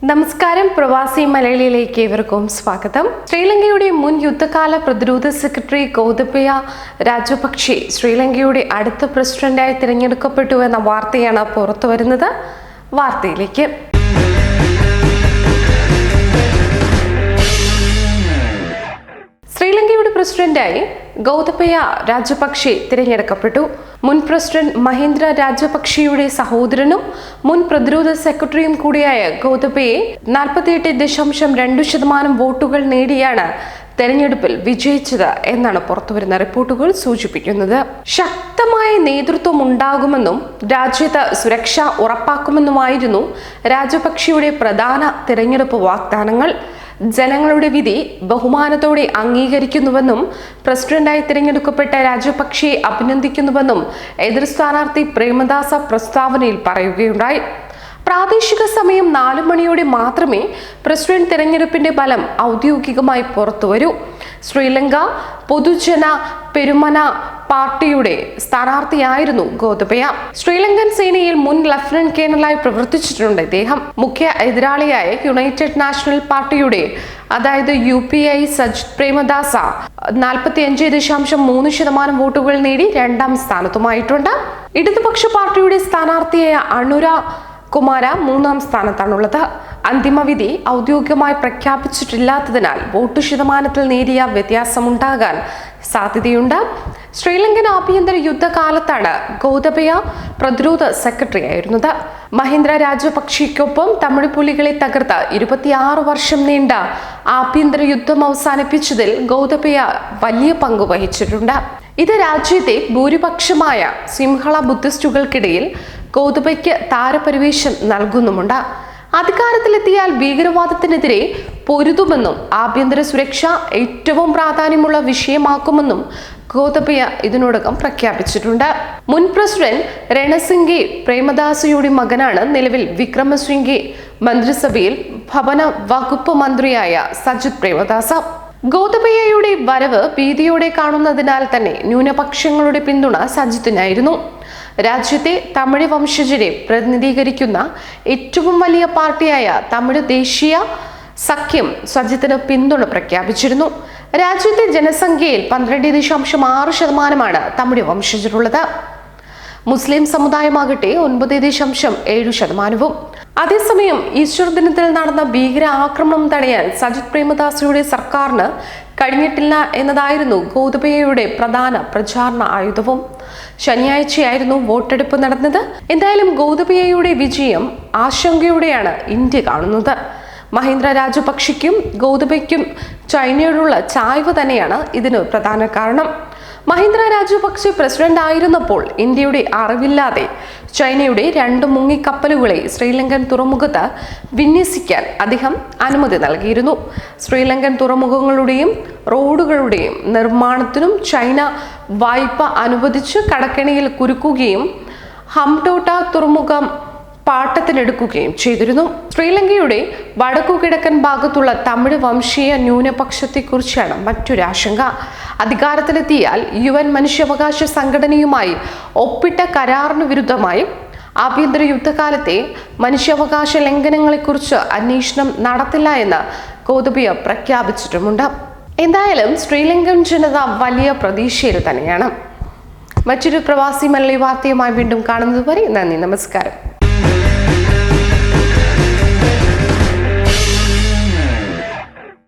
നമസ്കാരം, പ്രവാസി മലയാളിയിലേക്ക് ഏവർക്കും സ്വാഗതം. ശ്രീലങ്കയുടെ മുൻ യുദ്ധകാല പ്രതിരോധ സെക്രട്ടറി ഗോതബയ രാജപക്ഷെ ശ്രീലങ്കയുടെ അടുത്ത പ്രസിഡന്റായി തിരഞ്ഞെടുക്കപ്പെട്ടു എന്ന വാർത്തയാണ് പുറത്തുവരുന്നത്. വാർത്തയിലേക്ക്. ശ്രീലങ്കയുടെ പ്രസിഡന്റായി ഗോതബയ രാജപക്ഷെ തിരഞ്ഞെടുക്കപ്പെട്ടു. മുൻ പ്രസിഡന്റ് മഹീന്ദ്ര രാജപക്ഷെയുടെ സഹോദരനും മുൻ പ്രതിരോധ സെക്രട്ടറിയും കൂടിയായ ഗോതബയെ 48.2% വോട്ടുകൾ നേടിയാണ് തെരഞ്ഞെടുപ്പിൽ വിജയിച്ചത് എന്നാണ് പുറത്തുവരുന്ന റിപ്പോർട്ടുകൾ സൂചിപ്പിക്കുന്നത്. ശക്തമായ നേതൃത്വം ഉണ്ടാകുമെന്നും രാജ്യത്ത് സുരക്ഷ ഉറപ്പാക്കുമെന്നുമായിരുന്നു രാജപക്ഷെയുടെ പ്രധാന തിരഞ്ഞെടുപ്പ് വാഗ്ദാനങ്ങൾ. ജനങ്ങളുടെ വിധി ബഹുമാനത്തോടെ അംഗീകരിക്കുന്നുവെന്നും പ്രസിഡന്റായി തിരഞ്ഞെടുക്കപ്പെട്ട രാജപക്ഷെയെ അഭിനന്ദിക്കുന്നുവെന്നും എതിർ സ്ഥാനാർത്ഥി പ്രേമദാസ പ്രസ്താവനയിൽ പറയുകയുണ്ടായി. പ്രാദേശിക സമയം 4 മണിയോടെ മാത്രമേ പ്രസിഡന്റ് തിരഞ്ഞെടുപ്പിന്റെ ഫലം ഔദ്യോഗികമായി പുറത്തുവരൂ. ശ്രീലങ്ക പൊതുജന പെരുമന പാർട്ടിയുടെ സ്ഥാനാർത്ഥിയായിരുന്നു ഗോതബയ. ശ്രീലങ്കൻ സേനയിൽ മുൻ ലഫ്റ്റനന്റ് കേണലായി പ്രവർത്തിച്ചിട്ടുണ്ട് ഇദ്ദേഹം. മുഖ്യ എതിരാളിയായ യുണൈറ്റഡ് നാഷണൽ പാർട്ടിയുടെ അതായത് UPI സജിത് പ്രേമദാസ 45.3% വോട്ടുകൾ നേടി 2ാം സ്ഥാനത്തുമായിട്ടുണ്ട്. ഇടതുപക്ഷ പാർട്ടിയുടെ സ്ഥാനാർത്ഥിയായ അണുര കുമാര 3ാം സ്ഥാനത്താണുള്ളത്. അന്തിമവിധി ഔദ്യോഗികമായി പ്രഖ്യാപിച്ചിട്ടില്ലാത്തതിനാൽ വോട്ട് ശതമാനത്തിൽ നേരിയ വ്യത്യാസമുണ്ടാകാൻ സാധ്യതയുണ്ട്. ശ്രീലങ്കൻ ആഭ്യന്തര യുദ്ധകാലത്താണ് ഗോതബയ പ്രതിരോധ സെക്രട്ടറി ആയിരുന്നത്. മഹീന്ദ്ര രാജപക്ഷെയ്ക്കൊപ്പം തമിഴ് പുലികളെ തകർത്ത് 26 വർഷം നീണ്ട ആഭ്യന്തര യുദ്ധം അവസാനിപ്പിച്ചതിൽ ഗോതബയ വലിയ പങ്ക് വഹിച്ചിട്ടുണ്ട്. ഇത് രാജ്യത്തെ ഭൂരിപക്ഷമായ സിംഹള ബുദ്ധിസ്റ്റുകൾക്കിടയിൽ ഗോതബയ്ക്ക് താരപരിവേഷം നൽകുന്നുമുണ്ട്. അധികാരത്തിലെത്തിയാൽ ഭീകരവാദത്തിനെതിരെ പൊരുതുമെന്നും ആഭ്യന്തര സുരക്ഷ ഏറ്റവും പ്രാധാന്യമുള്ള വിഷയമാക്കുമെന്നും ഗോതബയ ഇതിനോടകം പ്രഖ്യാപിച്ചിട്ടുണ്ട്. മുൻ പ്രസിഡന്റ് രണസിംഗെ പ്രേമദാസയുടെ മകനാണ് നിലവിൽ വിക്രമസിംഗെ മന്ത്രിസഭയിൽ ഭവന വകുപ്പ് മന്ത്രിയായ സജിത് പ്രേമദാസ. ഗോതബയയുടെ വരവ് ഭീതിയോടെ കാണുന്നതിനാൽ തന്നെ ന്യൂനപക്ഷങ്ങളുടെ പിന്തുണ സജിത്തിനായിരുന്നു. രാജ്യത്തെ തമിഴ് വംശജരെ പ്രതിനിധീകരിക്കുന്ന ഏറ്റവും വലിയ പാർട്ടിയായ തമിഴ് ദേശീയ സഖ്യം സജിത്തിന് പിന്തുണ പ്രഖ്യാപിച്ചിരുന്നു. രാജ്യത്തെ ജനസംഖ്യയിൽ 12.6% തമിഴ് വംശജരുള്ളത്. മുസ്ലിം സമുദായമാകട്ടെ 9.7%. അതേസമയം ഈസ്റ്റർ ദിനത്തിൽ നടന്ന ഭീകര ആക്രമണം തടയാൻ സജിത് പ്രേമദാസയുടെ സർക്കാരിന് കഴിഞ്ഞിട്ടില്ല എന്നതായിരുന്നു ഗോതബയയുടെ പ്രധാന പ്രചാരണ ആയുധവും. ശനിയാഴ്ചയായിരുന്നു വോട്ടെടുപ്പ് നടന്നത്. എന്തായാലും ഗോതബയയുടെ വിജയം ആശങ്കയോടെയാണ് ഇന്ത്യ കാണുന്നത്. മഹീന്ദ്ര രാജപക്ഷെയ്ക്കും ഗോതബയ്ക്കും ചൈനയോടുള്ള ചായ്വ് തന്നെയാണ് ഇതിന് പ്രധാന കാരണം. മഹീന്ദ്ര രാജപക്ഷെ പ്രസിഡന്റ് ആയിരുന്നപ്പോൾ ഇന്ത്യയുടെ അറിവില്ലാതെ ചൈനയുടെ 2 മുങ്ങിക്കപ്പലുകളെ ശ്രീലങ്കൻ തുറമുഖത്ത് വിന്യസിക്കാൻ അദ്ദേഹം അനുമതി നൽകിയിരുന്നു. ശ്രീലങ്കൻ തുറമുഖങ്ങളുടെയും റോഡുകളുടെയും നിർമ്മാണത്തിനും ചൈന വായ്പ അനുവദിച്ച് കടക്കെണിയിൽ കുരുക്കുകയും ഹംടോട്ട തുറമുഖം പാട്ടത്തിനെടുക്കുകയും ചെയ്തിരുന്നു. ശ്രീലങ്കയുടെ വടക്കുകിഴക്കൻ ഭാഗത്തുള്ള തമിഴ് വംശീയ ന്യൂനപക്ഷത്തെക്കുറിച്ചാണ് മറ്റൊരു ആശങ്ക. അധികാരത്തിലെത്തിയാൽ UN മനുഷ്യാവകാശ സംഘടനയുമായി ഒപ്പിട്ട കരാറിന് വിരുദ്ധമായി ആഭ്യന്തര യുദ്ധകാലത്തെ മനുഷ്യാവകാശ ലംഘനങ്ങളെക്കുറിച്ച് അന്വേഷണം നടത്തില്ല എന്ന് ഗോതബയ പ്രഖ്യാപിച്ചിട്ടുമുണ്ട്. എന്തായാലും ശ്രീലങ്കൻ ജനത വലിയ പ്രതീക്ഷയിൽ തന്നെയാണ്. മറ്റൊരു പ്രവാസി മലയാളി വാർത്തയുമായി വീണ്ടും കാണുന്നതുവരെ നന്ദി, നമസ്കാരം.